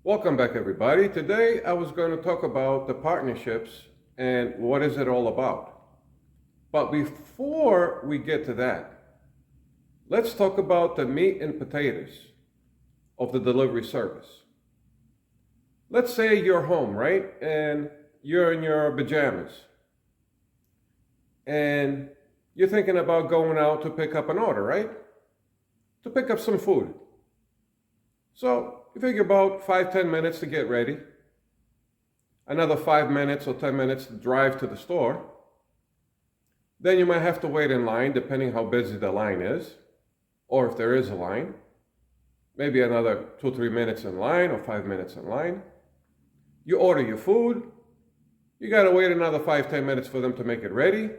Welcome back, everybody. Today I was going to talk about the partnerships and what is it all about. But before we get to that, let's talk about the meat and potatoes of the delivery service. Let's say you're home, right? And you're in your pajamas and you're thinking about going out to pick up an order, right? To pick up some food. So you figure about 5-10 minutes to get ready, another 5 minutes or 10 minutes to drive to the store. Then you might have to wait in line depending how busy the line is, or if there is a line. Maybe another 2-3 minutes in line or 5 minutes in line. You order your food. You got to wait another 5-10 minutes for them to make it ready.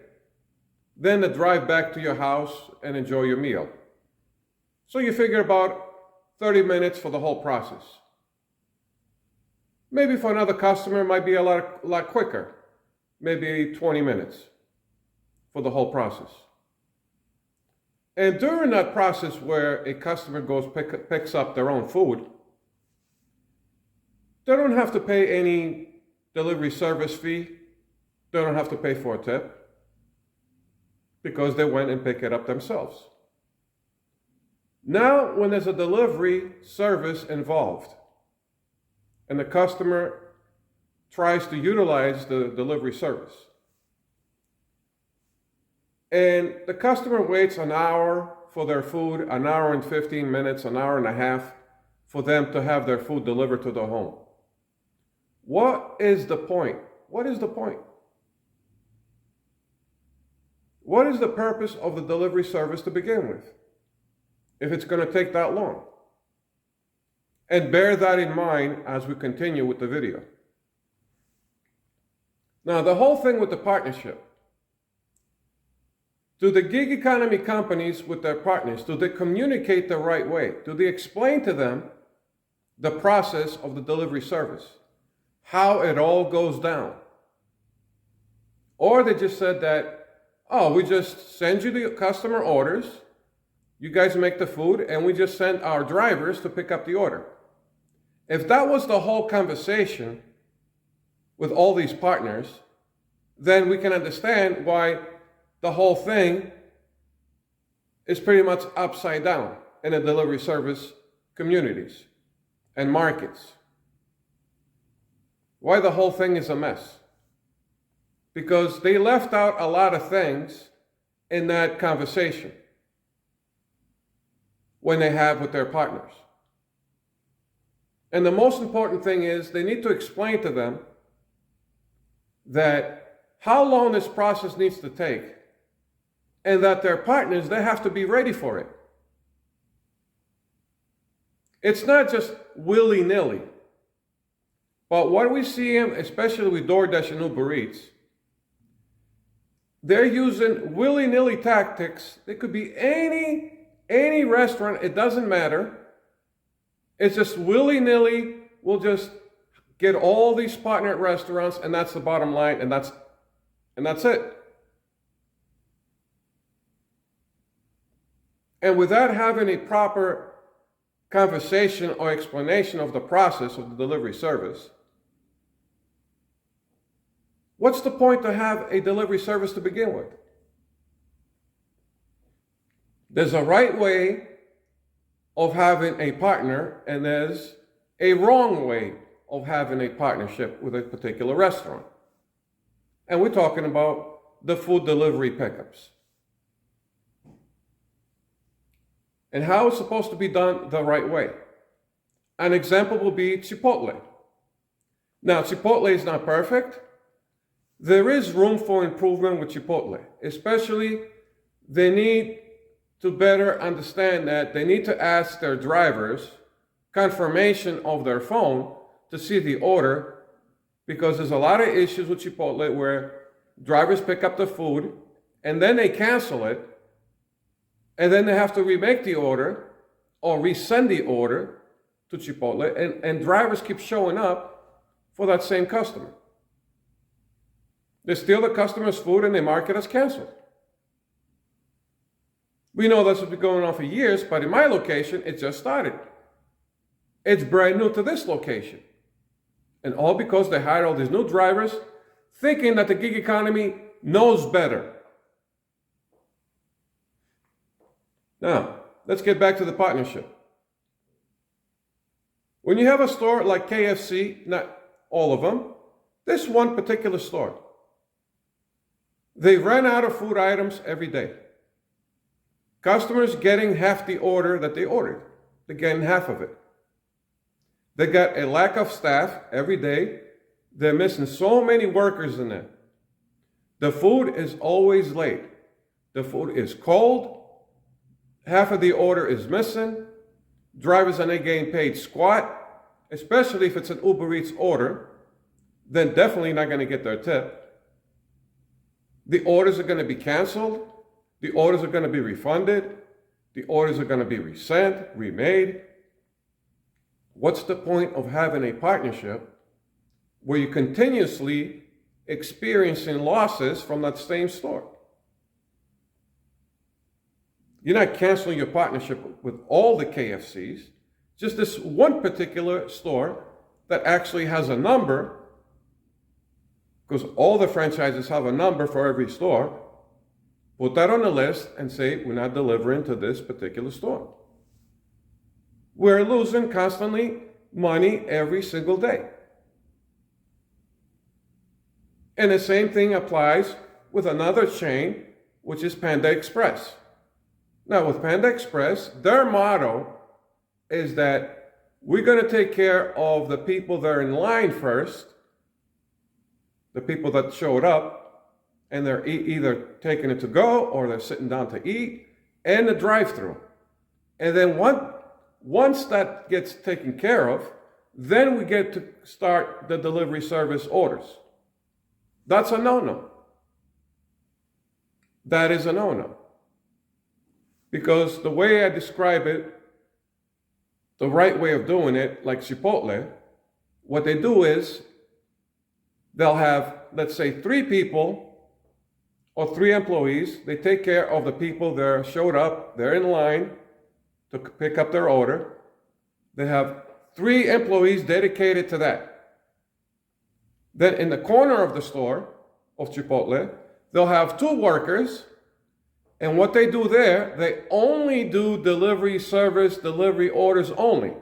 Then to drive back to your house and enjoy your meal. So you figure about 30 minutes for the whole process. Maybe for another customer, it might be a lot quicker. Maybe 20 minutes for the whole process. And during that process where a customer picks up their own food, they don't have to pay any delivery service fee. They don't have to pay for a tip because they went and picked it up themselves. Now, when there's a delivery service involved and the customer tries to utilize the delivery service, and the customer waits an hour for their food, an hour and 15 minutes, an hour and a half for them to have their food delivered to their home. What is the point? What is the point? What is the purpose of the delivery service to begin with, if it's going to take that long? And bear that in mind as we continue with the video. Now, the whole thing with the partnership. Do the gig economy companies with their partners, do they communicate the right way? Do they explain to them the process of the delivery service? How it all goes down? Or they just said that, oh, we just send you the customer orders, you guys make the food, and we just send our drivers to pick up the order. If that was the whole conversation with all these partners, then we can understand why the whole thing is pretty much upside down in the delivery service communities and markets. Why the whole thing is a mess? Because they left out a lot of things in that conversation when they have with their partners. And the most important thing is they need to explain to them that how long this process needs to take, and that their partners, they have to be ready for it. It's not just willy-nilly. But what we see, especially with Doordash and Uber Eats, they're using willy-nilly tactics. It could be any restaurant, it doesn't matter. It's just willy-nilly. We'll just get all these partner restaurants, and that's the bottom line, and that's it. And without having a proper conversation or explanation of the process of the delivery service, what's the point to have a delivery service to begin with? There's a right way of having a partner, and there's a wrong way of having a partnership with a particular restaurant. And we're talking about the food delivery pickups. And how it's supposed to be done the right way. An example will be Chipotle. Now, Chipotle is not perfect. There is room for improvement with Chipotle. Especially, they need to better understand that they need to ask their drivers confirmation of their phone to see the order, because there's a lot of issues with Chipotle where drivers pick up the food and then they cancel it, and then they have to remake the order or resend the order to Chipotle, and drivers keep showing up for that same customer. They steal the customer's food and they mark it as canceled. We know this has been going on for years, but in my location, it just started. It's brand new to this location. And all because they hired all these new drivers thinking that the gig economy knows better. Now, let's get back to the partnership. When you have a store like KFC, not all of them, this one particular store, they run out of food items every day. Customers getting half the order that they ordered. They're getting half of it. They got a lack of staff every day. They're missing so many workers in there. The food is always late. The food is cold. Half of the order is missing. Drivers are not getting paid squat, especially if it's an Uber Eats order. Then definitely not going to get their tip. The orders are going to be canceled. The orders are going to be refunded. The orders are going to be resent, remade. What's the point of having a partnership where you're continuously experiencing losses from that same store? You're not canceling your partnership with all the KFCs, just this one particular store that actually has a number, because all the franchises have a number for every store. Put that on the list and say, we're not delivering to this particular store. We're losing constantly money every single day. And the same thing applies with another chain, which is Panda Express. Now, with Panda Express, their motto is that we're going to take care of the people that are in line first, the people that showed up, and they're either taking it to go or they're sitting down to eat, and the drive-through. And then once that gets taken care of, then we get to start the delivery service orders. That's a no-no. That is a no-no. Because the way I describe it, the right way of doing it, like Chipotle, what they do is they'll have, let's say, 3 people or 3 employees. They take care of the people that showed up, they're in line to pick up their order. They have 3 employees dedicated to that. Then in the corner of the store of Chipotle, they'll have 2 workers, and what they do there, they only do delivery service, delivery orders only.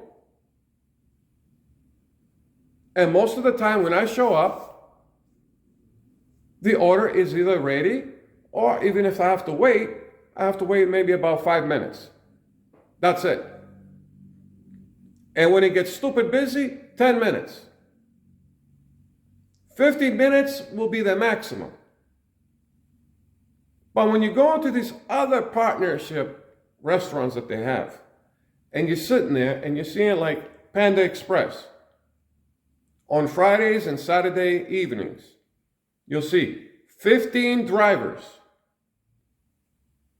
And most of the time when I show up, the order is either ready, or even if I have to wait maybe about 5 minutes. That's it. And when it gets stupid busy, 10 minutes. 15 minutes will be the maximum. But when you go into these other partnership restaurants that they have, and you're sitting there and you're seeing like Panda Express, on Fridays and Saturday evenings, you'll see 15 drivers.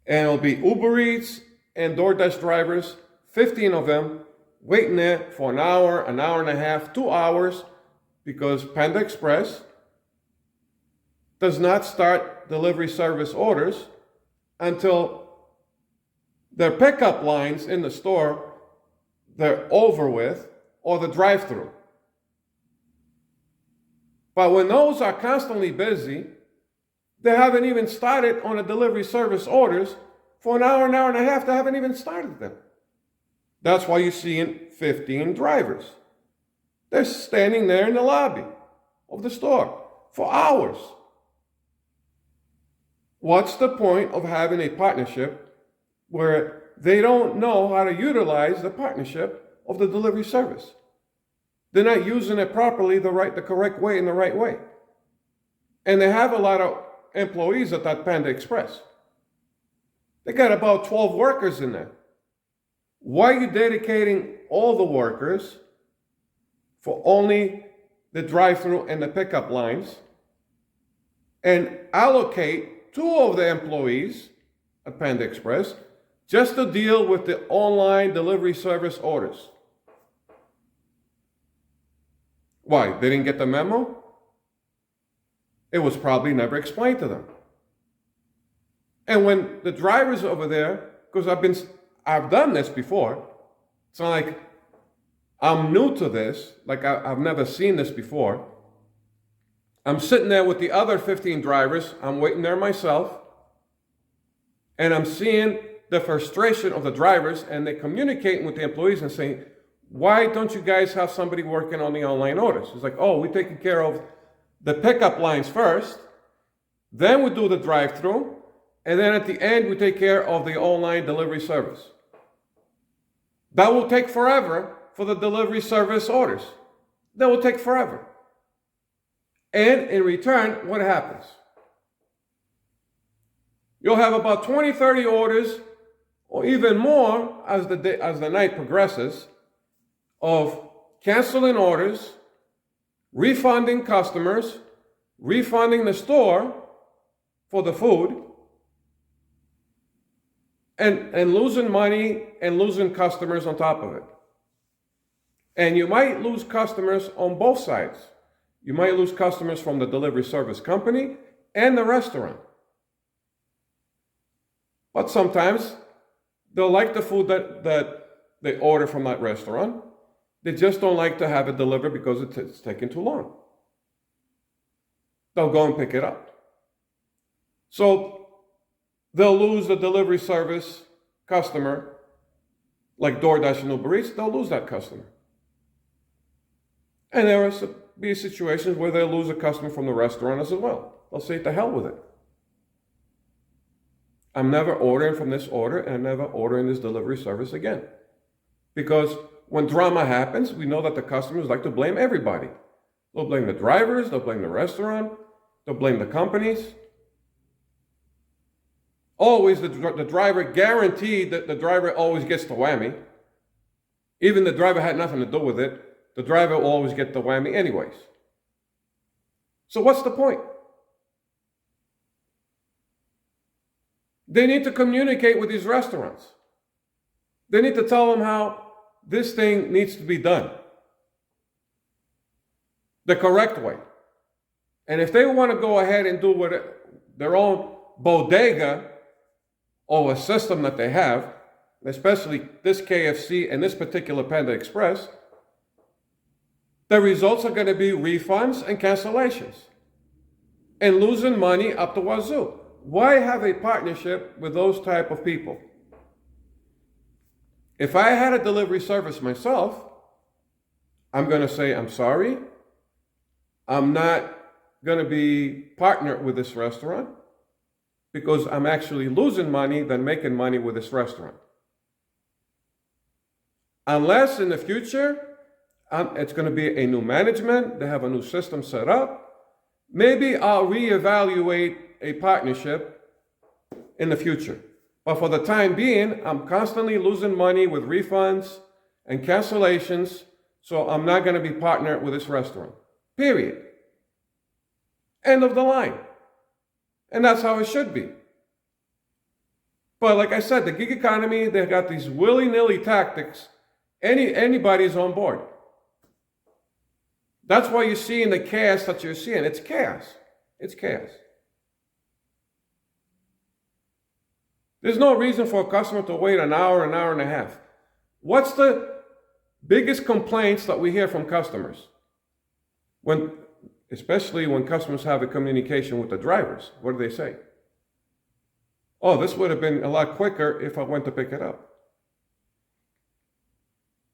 And it'll be Uber Eats and Doordash drivers, 15 of them, waiting there for an hour and a half, 2 hours, because Panda Express does not start delivery service orders until their pickup lines in the store, they're over with, or the drive-through. But when those are constantly busy, they haven't even started on the delivery service orders for an hour and a half. They haven't even started them. That's why you're seeing 15 drivers. They're standing there in the lobby of the store for hours. What's the point of having a partnership where they don't know how to utilize the partnership of the delivery service? They're not using it properly, the correct way, in the right way. And they have a lot of employees at that Panda Express. They got about 12 workers in there. Why are you dedicating all the workers for only the drive-through and the pickup lines, and allocate 2 of the employees at Panda Express just to deal with the online delivery service orders? Why? They didn't get the memo? It was probably never explained to them. And when the drivers over there, because I've done this before, it's not like I'm new to this, like I've never seen this before. I'm sitting there with the other 15 drivers. I'm waiting there myself. And I'm seeing the frustration of the drivers, and they're communicating with the employees and saying, why don't you guys have somebody working on the online orders? It's like, oh, we're taking care of the pickup lines first, then we do the drive-through, and then at the end we take care of the online delivery service. That will take forever for the delivery service orders. That will take forever. And in return, what happens? You'll have about 20, 30 orders, or even more as the night progresses, of canceling orders, refunding customers, refunding the store for the food, and losing money and losing customers on top of it. And you might lose customers on both sides. You might lose customers from the delivery service company and the restaurant. But sometimes they'll like the food that they order from that restaurant. They just don't like to have it delivered because it's taking too long. They'll go and pick it up. So they'll lose the delivery service customer, like Doordash and Uber Eats, they'll lose that customer. And there will be situations where they'll lose a customer from the restaurant as well. They'll say, to hell with it. I'm never ordering from this order, and I'm never ordering this delivery service again. Because when drama happens, we know that the customers like to blame everybody. They'll blame the drivers, they'll blame the restaurant, they'll blame the companies. Always the driver, guaranteed that the driver always gets the whammy. Even the driver had nothing to do with it, the driver will always get the whammy anyways. So what's the point? They need to communicate with these restaurants. They need to tell them how this thing needs to be done the correct way. And if they want to go ahead and do their own bodega or a system that they have, especially this KFC and this particular Panda Express, the results are going to be refunds and cancellations and losing money up the wazoo. Why have a partnership with those type of people? If I had a delivery service myself, I'm going to say, I'm sorry, I'm not going to be partnered with this restaurant because I'm actually losing money than making money with this restaurant. Unless in the future, it's going to be a new management, they have a new system set up, maybe I'll reevaluate a partnership in the future. But for the time being, I'm constantly losing money with refunds and cancellations, so I'm not going to be partnered with this restaurant. Period. End of the line. And that's how it should be. But like I said, the gig economy, they've got these willy-nilly tactics. Anybody's on board. That's why you're seeing the chaos that you're seeing. It's chaos. It's chaos. There's no reason for a customer to wait an hour and a half. What's the biggest complaints that we hear from customers? Especially when customers have a communication with the drivers. What do they say? Oh, this would have been a lot quicker if I went to pick it up.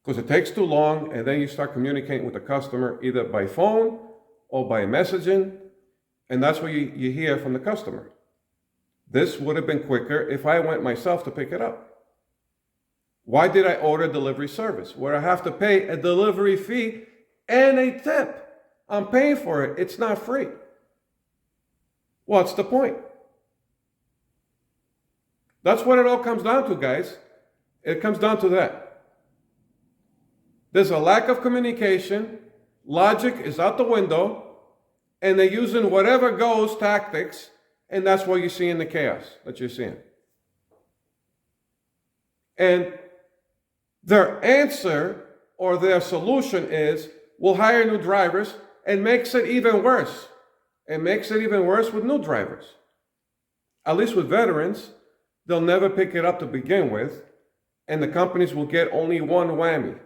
Because it takes too long, and then you start communicating with the customer either by phone or by messaging, and that's what you hear from the customer. This would have been quicker if I went myself to pick it up. Why did I order a delivery service where I have to pay a delivery fee and a tip? I'm paying for it. It's not free. What's the point? That's what it all comes down to, guys. It comes down to that. There's a lack of communication. Logic is out the window. And they're using whatever goes tactics. And that's what you see in the chaos that you're seeing. And their answer or their solution is, we'll hire new drivers, and makes it even worse. It makes it even worse with new drivers. At least with veterans, they'll never pick it up to begin with, and the companies will get only one whammy.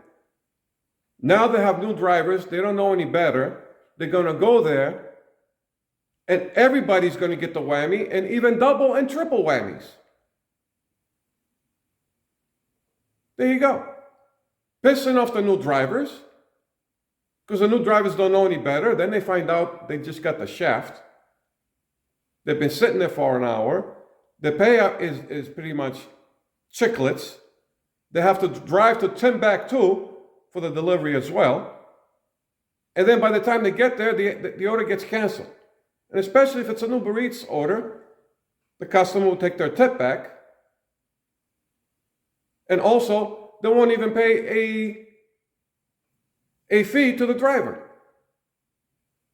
Now they have new drivers. They don't know any better. They're going to go there, and everybody's going to get the whammy, and even double and triple whammies. There you go. Pissing off the new drivers, because the new drivers don't know any better. Then they find out they just got the shaft. They've been sitting there for an hour. The payout is pretty much chiclets. They have to drive to Timbuktu for the delivery as well. And then by the time they get there, the order gets canceled. And especially if it's an Uber Eats order, the customer will take their tip back. And also, they won't even pay a fee to the driver.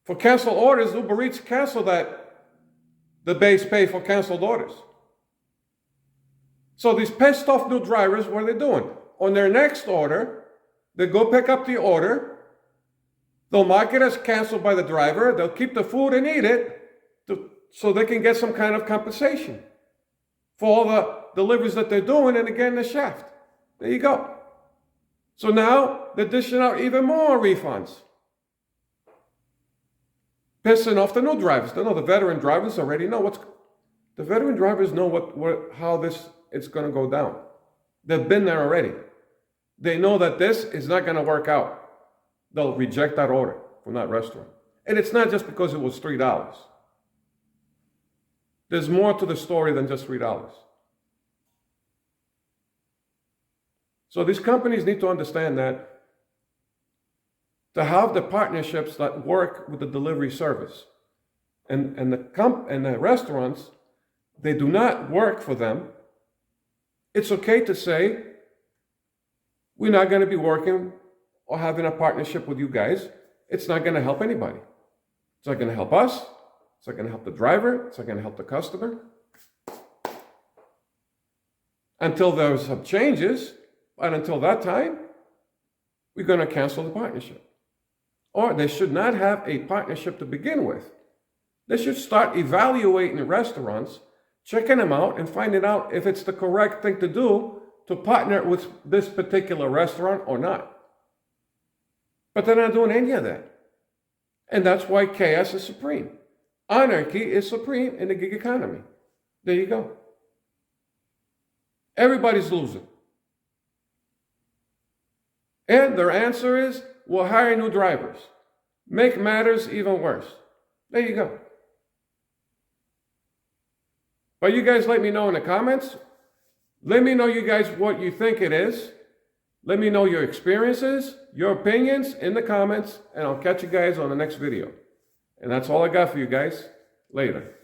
For canceled orders, Uber Eats cancel the base pay for canceled orders. So these pissed off new drivers, what are they doing? On their next order, they go pick up the order. They'll mark it as canceled by the driver. They'll keep the food and eat it so they can get some kind of compensation for all the deliveries that they're doing and again the shaft. There you go. So now they're dishing out even more refunds. Pissing off the new drivers. They know the veteran drivers already know the veteran drivers know how it's going to go down. They've been there already. They know that this is not going to work out. They'll reject that order from that restaurant. And it's not just because it was $3. There's more to the story than just $3. So these companies need to understand that to have the partnerships that work with the delivery service and the restaurants, they do not work for them. It's okay to say, we're not going to be working or having a partnership with you guys. It's not going to help anybody. It's not going to help us. It's not going to help the driver. It's not going to help the customer. Until there's some changes, and until that time, we're going to cancel the partnership. Or they should not have a partnership to begin with. They should start evaluating restaurants, checking them out, and finding out if it's the correct thing to do to partner with this particular restaurant or not. But they're not doing any of that. And that's why chaos is supreme. Anarchy is supreme in the gig economy. There you go. Everybody's losing. And their answer is, we'll hire new drivers. Make matters even worse. There you go. But you guys let me know in the comments. Let me know you guys what you think it is. Let me know your experiences, your opinions in the comments, and I'll catch you guys on the next video. And that's all I got for you guys. Later.